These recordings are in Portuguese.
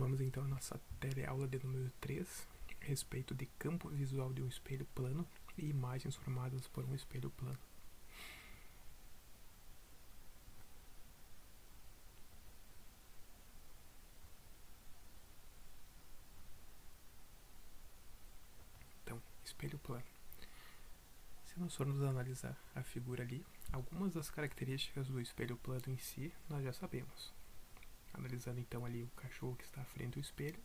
Continuamos então a nossa teleaula de número 3, a respeito de campo visual de um espelho plano e imagens formadas por um espelho plano. Então, espelho plano. Se nós formos analisar a figura ali, algumas das características do espelho plano em si nós já sabemos. Analisando então ali o cachorro que está à frente do espelho,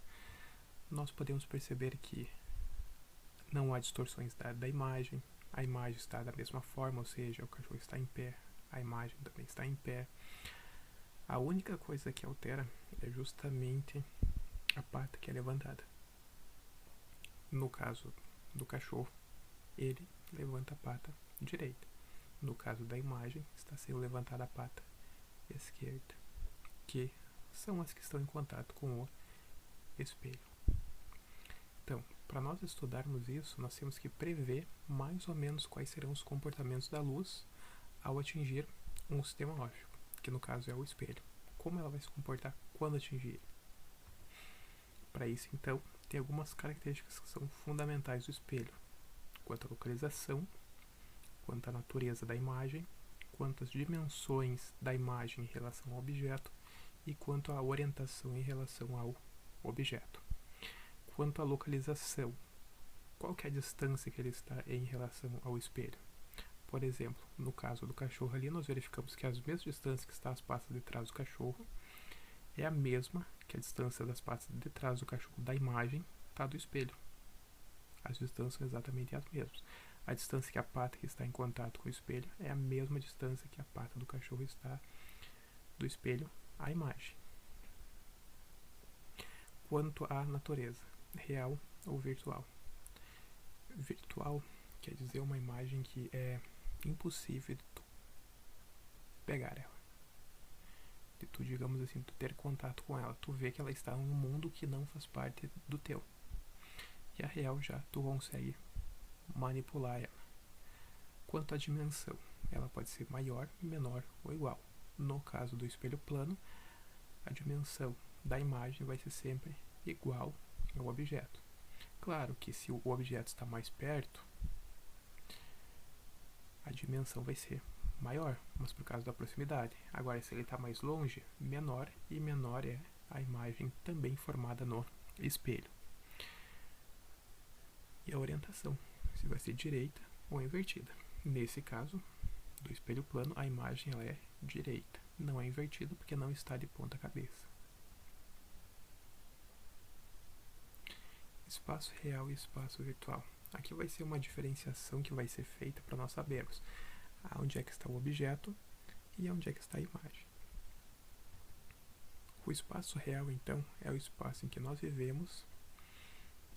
nós podemos perceber que não há distorções da imagem, a imagem está da mesma forma, ou seja, o cachorro está em pé, a imagem também está em pé. A única coisa que altera é justamente a pata que é levantada. No caso do cachorro, ele levanta a pata direita. No caso da imagem, está sendo levantada a pata esquerda, que são as que estão em contato com o espelho. Então, para nós estudarmos isso, nós temos que prever mais ou menos quais serão os comportamentos da luz ao atingir um sistema óptico, que no caso é o espelho. Como ela vai se comportar quando atingir ele? Para isso, então, tem algumas características que são fundamentais do espelho, quanto à localização, quanto à natureza da imagem, quanto às dimensões da imagem em relação ao objeto e quanto à orientação em relação ao objeto. Quanto à localização, qual que é a distância que ele está em relação ao espelho? Por exemplo, no caso do cachorro ali, nós verificamos que as mesmas distâncias que está as patas de trás do cachorro é a mesma que a distância das patas de trás do cachorro da imagem está do espelho. As distâncias são exatamente as mesmas. A distância que a pata que está em contato com o espelho é a mesma distância que a pata do cachorro está do espelho à imagem. Quanto à natureza, real ou virtual? Virtual quer dizer uma imagem que é impossível de tu pegar ela, de tu, digamos assim, tu ter contato com ela, tu vê que ela está num mundo que não faz parte do teu. E a real já tu consegue manipular ela. Quanto à dimensão, ela pode ser maior, menor ou igual. No caso do espelho plano, a dimensão da imagem vai ser sempre igual ao objeto. Claro que se o objeto está mais perto, a dimensão vai ser maior, mas por causa da proximidade. Agora, se ele está mais longe, menor, e menor é a imagem também formada no espelho. E a orientação, se vai ser direita ou invertida. Nesse caso, do espelho plano, a imagem ela é direita, não é invertida porque não está de ponta cabeça. Espaço real e espaço virtual. Aqui vai ser uma diferenciação que vai ser feita para nós sabermos onde é que está o objeto e onde é que está a imagem. O espaço real, então, é o espaço em que nós vivemos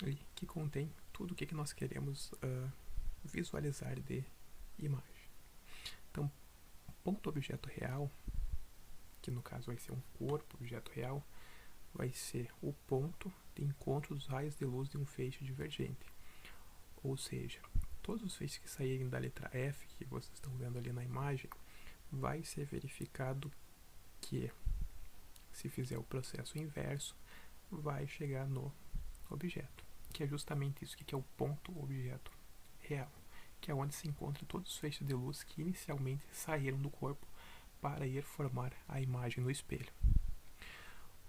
e que contém tudo o que nós queremos visualizar de imagem. Então, ponto objeto real, que no caso vai ser um corpo objeto real, vai ser o ponto de encontro dos raios de luz de um feixe divergente. Ou seja, todos os feixes que saírem da letra F, que vocês estão vendo ali na imagem, vai ser verificado que, se fizer o processo inverso, vai chegar no objeto, que é justamente isso que é o ponto objeto real, que é onde se encontram todos os feixes de luz que inicialmente saíram do corpo para ir formar a imagem no espelho.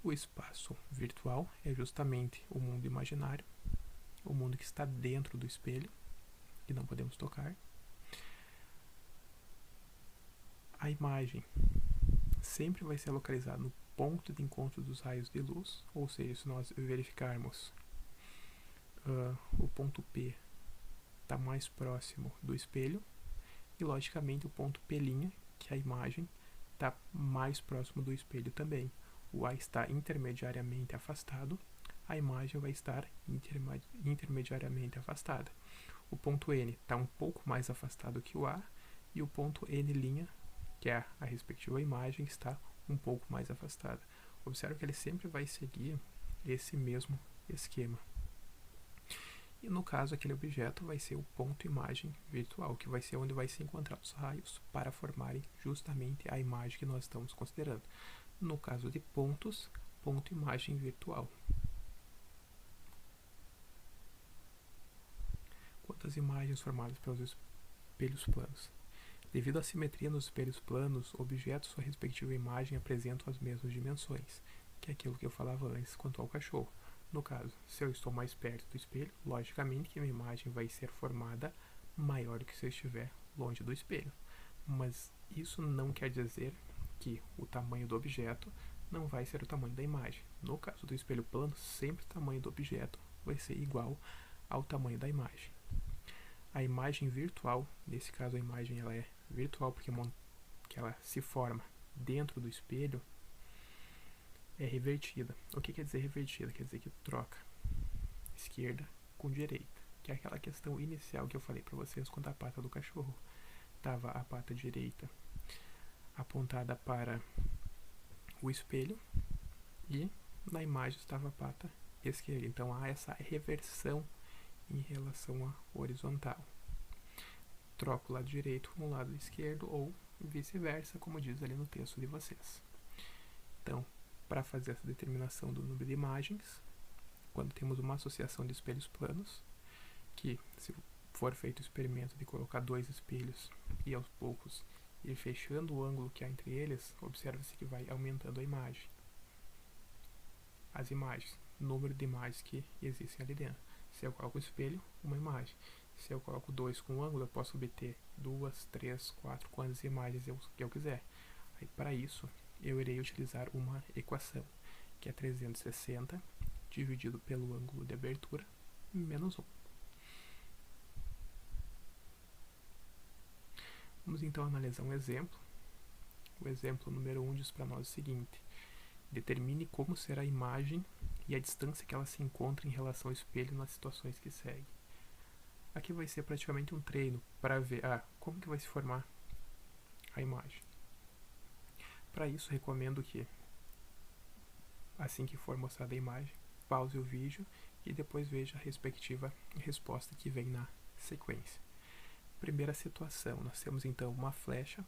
O espaço virtual é justamente o mundo imaginário, o mundo que está dentro do espelho, que não podemos tocar. A imagem sempre vai ser localizada no ponto de encontro dos raios de luz, ou seja, se nós verificarmos o ponto P está mais próximo do espelho, e logicamente o ponto P', que é a imagem, está mais próximo do espelho também. O A está intermediariamente afastado, a imagem vai estar intermediariamente afastada. O ponto N está um pouco mais afastado que o A, e o ponto N', que é a respectiva imagem, está um pouco mais afastada. Observe que ele sempre vai seguir esse mesmo esquema. E no caso, aquele objeto vai ser o ponto imagem virtual, que vai ser onde vai se encontrar os raios para formarem justamente a imagem que nós estamos considerando. No caso de pontos, ponto imagem virtual. Quantas imagens formadas pelos espelhos planos? Devido à simetria nos espelhos planos, objetos e sua respectiva imagem apresentam as mesmas dimensões, que é aquilo que eu falava antes quanto ao cachorro. No caso, se eu estou mais perto do espelho, logicamente que a minha imagem vai ser formada maior do que se eu estiver longe do espelho. Mas isso não quer dizer que o tamanho do objeto não vai ser o tamanho da imagem. No caso do espelho plano, sempre o tamanho do objeto vai ser igual ao tamanho da imagem. A imagem virtual, nesse caso a imagem ela é virtual porque ela se forma dentro do espelho, é revertida. O que quer dizer revertida? Quer dizer que troca esquerda com direita, que é aquela questão inicial que eu falei para vocês quando a pata do cachorro estava a pata direita apontada para o espelho e na imagem estava a pata esquerda. Então há essa reversão em relação à horizontal. Troco o lado direito com o lado esquerdo ou vice-versa, como diz ali no texto de vocês. Então, para fazer essa determinação do número de imagens, quando temos uma associação de espelhos planos, que se for feito o experimento de colocar 2 espelhos e aos poucos ir fechando o ângulo que há entre eles, observa-se que vai aumentando a imagem. As imagens, número de imagens que existem ali dentro. Se eu coloco o espelho, uma imagem. Se eu coloco 2 com o ângulo, eu posso obter 2, 3, 4, quantas imagens eu quiser. Aí, para isso, eu irei utilizar uma equação, que é 360 dividido pelo ângulo de abertura, menos 1. Vamos então analisar um exemplo. O exemplo número 1 diz para nós o seguinte: determine como será a imagem e a distância que ela se encontra em relação ao espelho nas situações que seguem. Aqui vai ser praticamente um treino para ver como que vai se formar a imagem. Para isso, recomendo que, assim que for mostrada a imagem, pause o vídeo e depois veja a respectiva resposta que vem na sequência. Primeira situação, nós temos então uma flecha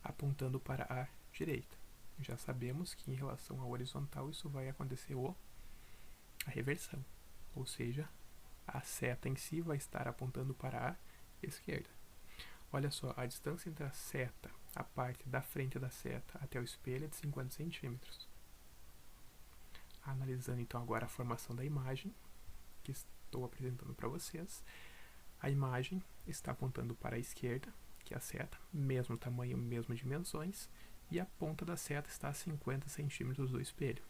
apontando para a direita. Já sabemos que em relação ao horizontal isso vai acontecer a reversão, ou seja, a seta em si vai estar apontando para a esquerda. Olha só, a distância entre a seta, a parte da frente da seta até o espelho é de 50 centímetros. Analisando então agora a formação da imagem que estou apresentando para vocês, a imagem está apontando para a esquerda, que é a seta, mesmo tamanho, mesmas dimensões, e a ponta da seta está a 50 centímetros do espelho.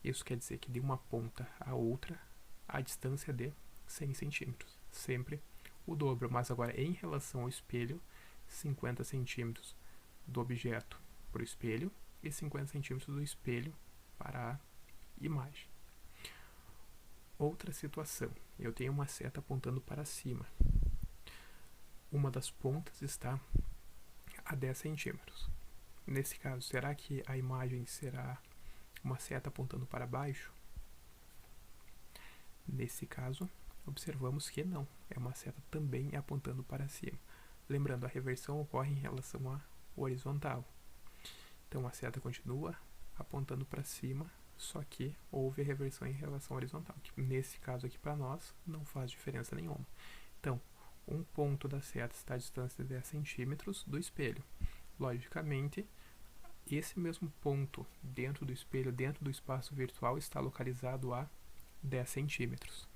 Isso quer dizer que de uma ponta a outra, a distância é de 100 centímetros, sempre o dobro, mas agora em relação ao espelho, 50 centímetros do objeto para o espelho e 50 centímetros do espelho para a imagem. Outra situação, eu tenho uma seta apontando para cima. Uma das pontas está a 10 centímetros. Nesse caso, será que a imagem será uma seta apontando para baixo? Nesse caso, observamos que não, é uma seta também apontando para cima. Lembrando, a reversão ocorre em relação à horizontal. Então a seta continua apontando para cima, só que houve a reversão em relação à horizontal, que nesse caso aqui para nós não faz diferença nenhuma. Então, um ponto da seta está à distância de 10 centímetros do espelho. Logicamente, esse mesmo ponto dentro do espelho, dentro do espaço virtual, está localizado a 10 centímetros.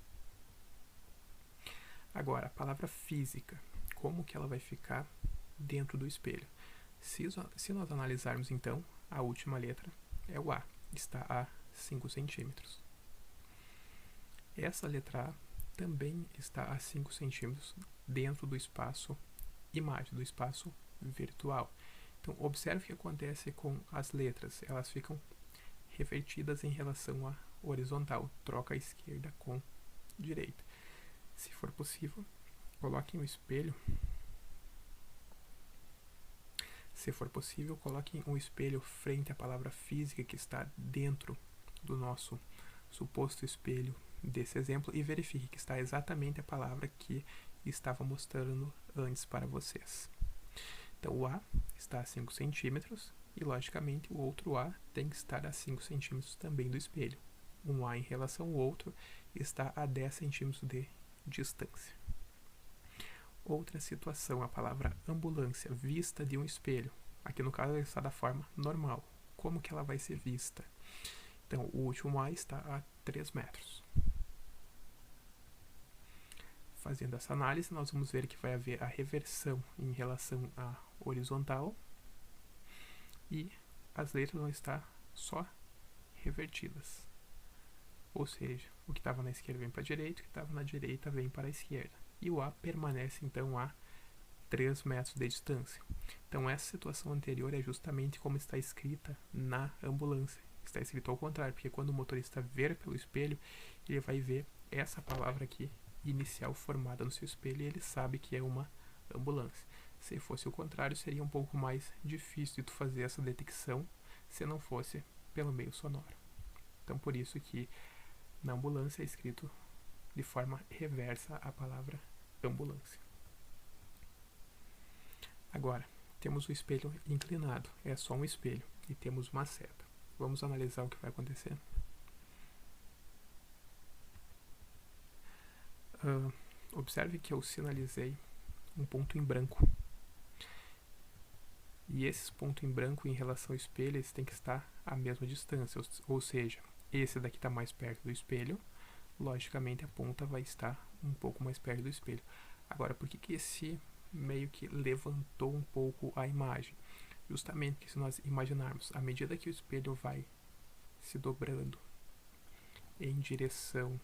Agora, a palavra física, como que ela vai ficar dentro do espelho? Se nós analisarmos então, a última letra é o A, está a 5 centímetros. Essa letra A também está a 5 centímetros dentro do espaço imagem, do espaço virtual. Então, observe o que acontece com as letras, elas ficam revertidas em relação à horizontal, troca a esquerda com direita. Se for possível, coloquem o espelho. Se for possível, coloquem o espelho frente à palavra física que está dentro do nosso suposto espelho desse exemplo e verifique que está exatamente a palavra que estava mostrando antes para vocês. Então, o A está a 5 centímetros E, logicamente, o outro A tem que estar a 5 centímetros também do espelho. Um A em relação ao outro está a 10 centímetros de distância. Outra situação, a palavra ambulância, vista de um espelho. Aqui no caso ela está da forma normal. Como que ela vai ser vista? Então, o último A está a 3 metros. Fazendo essa análise, nós vamos ver que vai haver a reversão em relação à horizontal e as letras vão estar só revertidas. Ou seja, o que estava na esquerda vem para a direita, o que estava na direita vem para a esquerda. E o A permanece então a 3 metros de distância. Então essa situação anterior é justamente como está escrita na ambulância. Está escrito ao contrário, porque quando o motorista ver pelo espelho, ele vai ver essa palavra aqui, inicial, formada no seu espelho, e ele sabe que é uma ambulância. Se fosse o contrário, seria um pouco mais difícil de tu fazer essa detecção se não fosse pelo meio sonoro. Então por isso que na ambulância é escrito de forma reversa a palavra ambulância. Agora, temos o espelho inclinado, é só um espelho, e temos uma seta. Vamos analisar o que vai acontecer. Observe que eu sinalizei um ponto em branco. E esses pontos em branco em relação ao espelho, eles têm que estar à mesma distância, ou seja, esse daqui está mais perto do espelho, logicamente a ponta vai estar um pouco mais perto do espelho. Agora, por que esse meio que levantou um pouco a imagem? Justamente que se nós imaginarmos, à medida que o espelho vai se dobrando em direção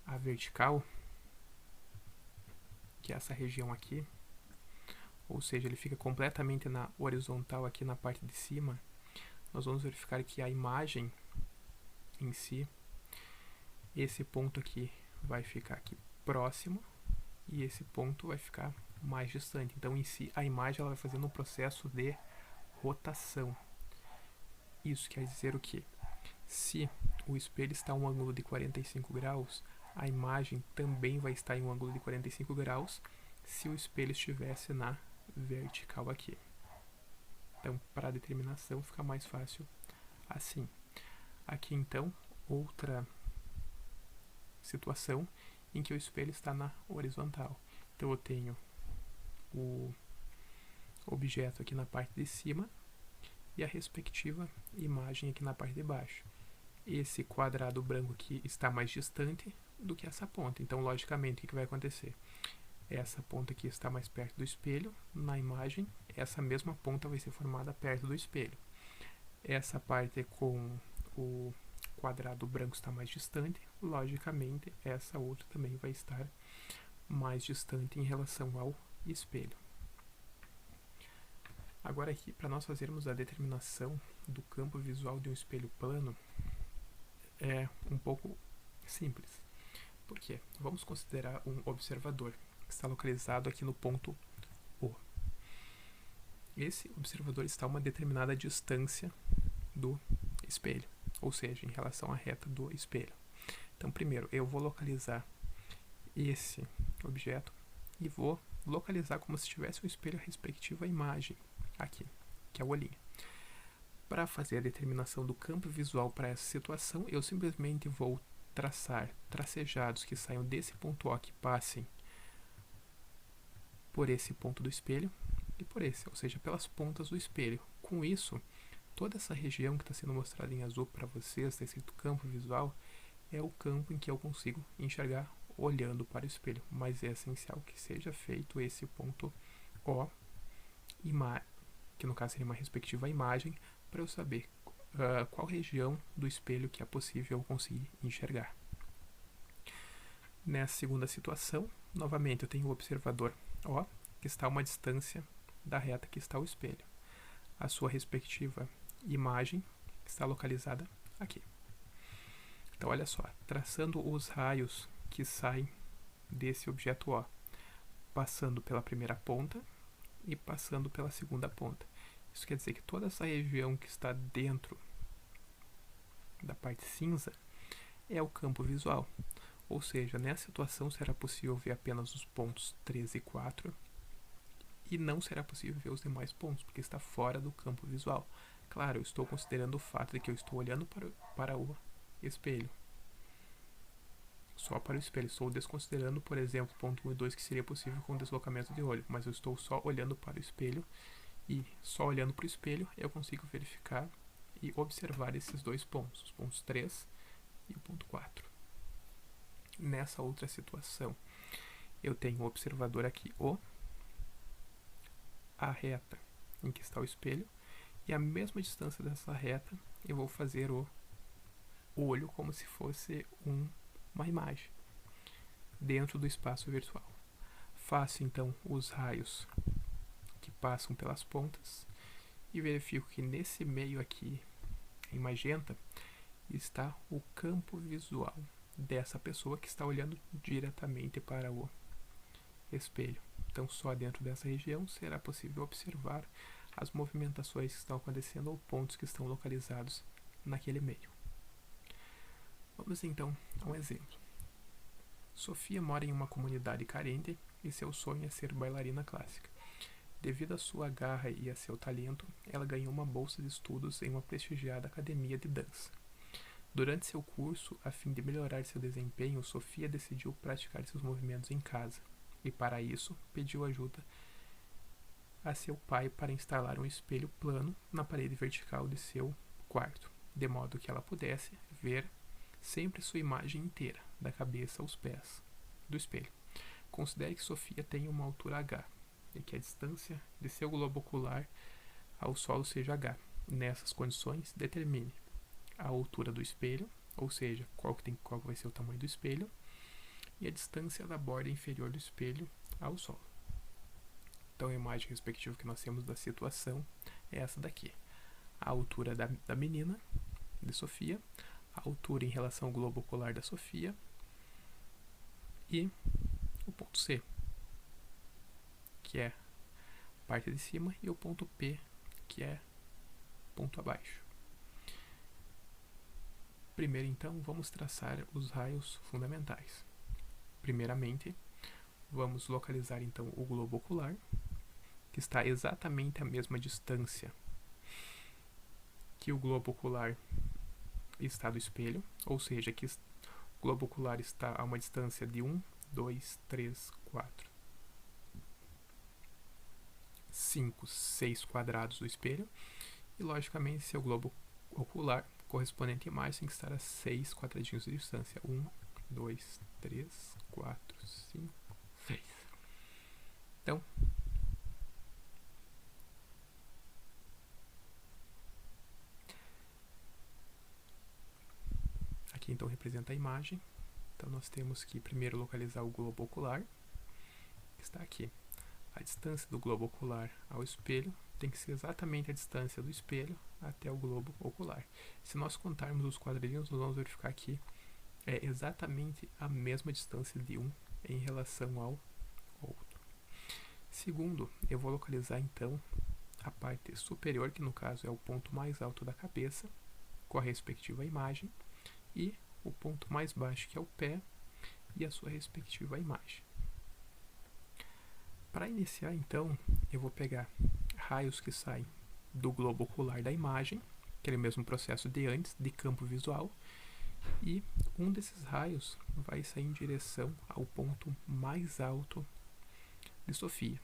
à vertical, que é essa região aqui, ou seja, ele fica completamente na horizontal aqui na parte de cima, nós vamos verificar que a imagem em si, esse ponto aqui vai ficar aqui próximo e esse ponto vai ficar mais distante. Então, em si, a imagem ela vai fazendo um processo de rotação. Isso quer dizer o quê? Se o espelho está a um ângulo de 45 graus, a imagem também vai estar em um ângulo de 45 graus se o espelho estivesse na vertical aqui. Então, para a determinação fica mais fácil assim. Aqui, então, outra situação em que o espelho está na horizontal. Então, eu tenho o objeto aqui na parte de cima e a respectiva imagem aqui na parte de baixo. Esse quadrado branco aqui está mais distante do que essa ponta. Então, logicamente, o que vai acontecer? Essa ponta aqui está mais perto do espelho. Na imagem, essa mesma ponta vai ser formada perto do espelho. Essa parte com o quadrado branco está mais distante. Logicamente, essa outra também vai estar mais distante em relação ao espelho. Agora aqui, para nós fazermos a determinação do campo visual de um espelho plano, é um pouco simples. Por quê? Vamos considerar um observador que está localizado aqui no ponto O. Esse observador está a uma determinada distância do espelho, ou seja, em relação à reta do espelho. Então, primeiro, eu vou localizar esse objeto e vou localizar como se tivesse um espelho a respectiva imagem aqui, que é o olhinho. Para fazer a determinação do campo visual para essa situação, eu simplesmente vou traçar tracejados que saiam desse ponto O, que passem por esse ponto do espelho e por esse, ou seja, pelas pontas do espelho. Com isso, toda essa região que está sendo mostrada em azul para vocês, está escrito campo visual, é o campo em que eu consigo enxergar olhando para o espelho, mas é essencial que seja feito esse ponto O, que no caso seria uma respectiva imagem, para eu saber qual região do espelho que é possível eu conseguir enxergar. Nessa segunda situação, novamente eu tenho o observador O, que está a uma distância da reta que está o espelho. A sua respectiva imagem está localizada aqui. Então, olha só, traçando os raios que saem desse objeto O, passando pela primeira ponta e passando pela segunda ponta. Isso quer dizer que toda essa região que está dentro da parte cinza é o campo visual. Ou seja, nessa situação será possível ver apenas os pontos 3 e 4 e não será possível ver os demais pontos, porque está fora do campo visual. Claro, eu estou considerando o fato de que eu estou olhando para o espelho. Só para o espelho. Estou desconsiderando, por exemplo, ponto 1 e 2, que seria possível com deslocamento de olho, mas eu estou só olhando para o espelho, e só olhando para o espelho eu consigo verificar e observar esses dois pontos, os pontos 3 e o ponto 4. Nessa outra situação, eu tenho o observador aqui, a reta em que está o espelho, e a mesma distância dessa reta eu vou fazer o olho como se fosse uma imagem dentro do espaço virtual. Faço então os raios que passam pelas pontas e verifico que nesse meio aqui, em magenta, está o campo visual dessa pessoa que está olhando diretamente para o espelho. Então, só dentro dessa região será possível observar as movimentações que estão acontecendo ou pontos que estão localizados naquele meio. Vamos então a um exemplo. Sofia mora em uma comunidade carente e seu sonho é ser bailarina clássica. Devido à sua garra e a seu talento, ela ganhou uma bolsa de estudos em uma prestigiada academia de dança. Durante seu curso, a fim de melhorar seu desempenho, Sofia decidiu praticar seus movimentos em casa e, para isso, pediu ajuda a seu pai para instalar um espelho plano na parede vertical de seu quarto, de modo que ela pudesse ver sempre sua imagem inteira, da cabeça aos pés, do espelho. Considere que Sofia tem uma altura h e que a distância de seu globo ocular ao solo seja h. Nessas condições, determine a altura do espelho, ou seja, qual vai ser o tamanho do espelho, e a distância da borda inferior do espelho ao solo. Então, a imagem respectiva que nós temos da situação é essa daqui. A altura da menina, de Sofia, a altura em relação ao globo ocular da Sofia e o ponto C, que é a parte de cima, e o ponto P, que é ponto abaixo. Primeiro, então, vamos traçar os raios fundamentais. Primeiramente, vamos localizar então o globo ocular, que está exatamente à mesma distância que o globo ocular está do espelho, ou seja, que o globo ocular está a uma distância de 1, 2, 3, 4, 5, 6 quadrados do espelho, e logicamente seu globo ocular correspondente à imagem tem que estar a 6 quadradinhos de distância. 1, 2, 3, 4, 5, 6. Então, aqui então representa a imagem. Então nós temos que primeiro localizar o globo ocular, que está aqui. A distância do globo ocular ao espelho tem que ser exatamente a distância do espelho até o globo ocular. Se nós contarmos os quadradinhos, nós vamos verificar que é exatamente a mesma distância de um em relação ao outro. Segundo, eu vou localizar então a parte superior, que no caso é o ponto mais alto da cabeça, com a respectiva imagem, e o ponto mais baixo, que é o pé, e a sua respectiva imagem. Para iniciar, então, eu vou pegar raios que saem do globo ocular da imagem, aquele mesmo processo de antes, de campo visual, e um desses raios vai sair em direção ao ponto mais alto de Sofia,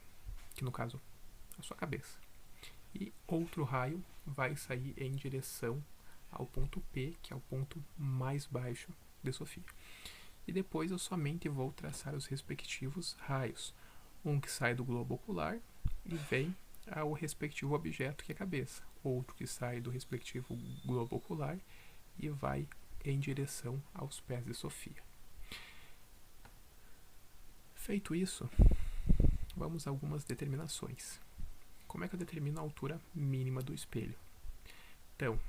que no caso é a sua cabeça. E outro raio vai sair em direção ao ponto P, que é o ponto mais baixo de Sofia. E depois eu somente vou traçar os respectivos raios. Um que sai do globo ocular e vem ao respectivo objeto, que é a cabeça. Outro que sai do respectivo globo ocular e vai em direção aos pés de Sofia. Feito isso, vamos a algumas determinações. Como é que eu determino a altura mínima do espelho? Então,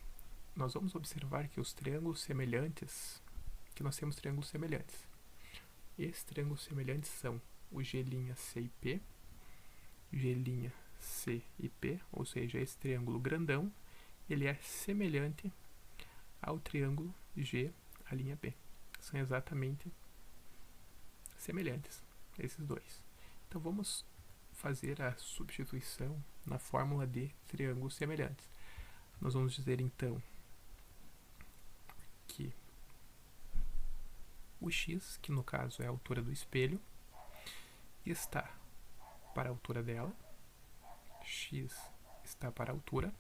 nós vamos observar que os triângulos semelhantes, que nós temos triângulos semelhantes. Esses triângulos semelhantes são o G' C e P, G' C e P, ou seja, esse triângulo grandão, ele é semelhante ao triângulo G', a linha B. São exatamente semelhantes, esses dois. Então vamos fazer a substituição na fórmula de triângulos semelhantes. Nós vamos dizer então que o x, que no caso é a altura do espelho, está para a altura dela, x está para a altura,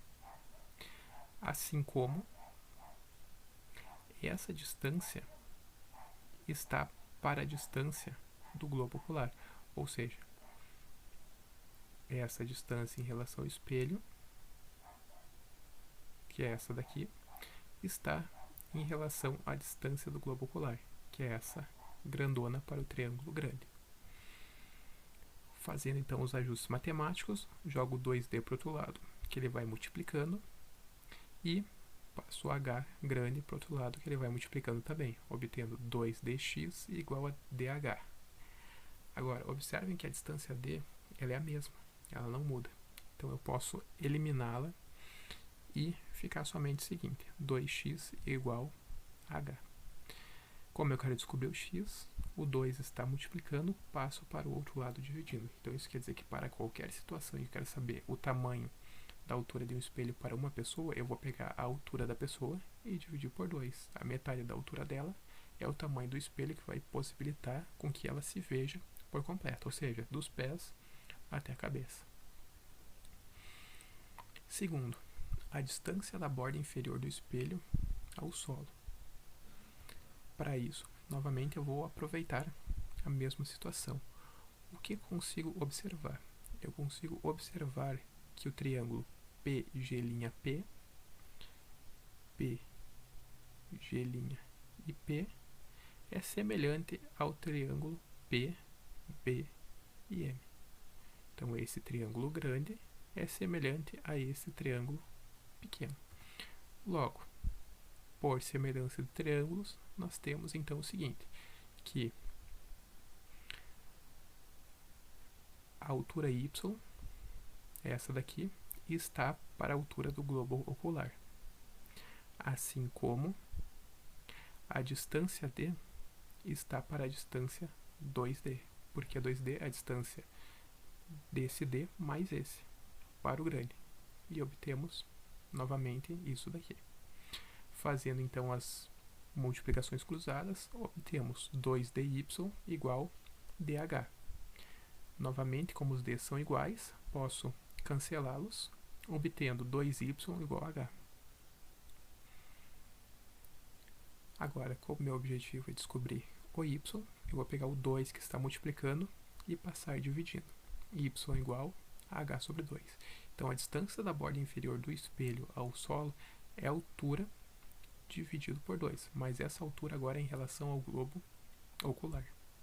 assim como essa distância está para a distância do globo ocular, ou seja, essa distância em relação ao espelho, que é essa daqui, está em relação à distância do globo ocular, que é essa grandona para o triângulo grande. Fazendo então os ajustes matemáticos, jogo 2D para o outro lado, que ele vai multiplicando, e passo o H grande para o outro lado, que ele vai multiplicando também, obtendo 2dx igual a dh. Agora, observem que a distância d ela é a mesma, ela não muda. Então eu posso eliminá-la e ficar somente o seguinte, 2x igual a h. Como eu quero descobrir o x, o 2 está multiplicando, passo para o outro lado dividindo. Então isso quer dizer que para qualquer situação eu quero saber o tamanho da altura de um espelho para uma pessoa, eu vou pegar a altura da pessoa e dividir por 2. A metade da altura dela é o tamanho do espelho que vai possibilitar com que ela se veja por completo, ou seja, dos pés até a cabeça. Segundo, a distância da borda inferior do espelho ao solo. Para isso, novamente eu vou aproveitar a mesma situação. O que consigo observar? Eu consigo observar que o triângulo PG', PG' e P é semelhante ao triângulo P, B e M. Então esse triângulo grande é semelhante a esse triângulo pequeno. Logo, por semelhança de triângulos, nós temos então o seguinte, que a altura y, essa daqui, está para a altura do globo ocular, assim como a distância d está para a distância 2d, porque 2d é a distância desse d mais esse, para o grande, e obtemos novamente isso daqui. Fazendo então as multiplicações cruzadas, obtemos 2dy igual dh. Novamente, como os d são iguais, posso cancelá-los, obtendo 2y igual a h. Agora, como meu objetivo é descobrir o y, eu vou pegar o 2 que está multiplicando e passar dividindo. Y igual a h sobre 2. Então, a distância da borda inferior do espelho ao solo é a altura dividido por 2, mas essa altura agora é em relação ao globo ocular.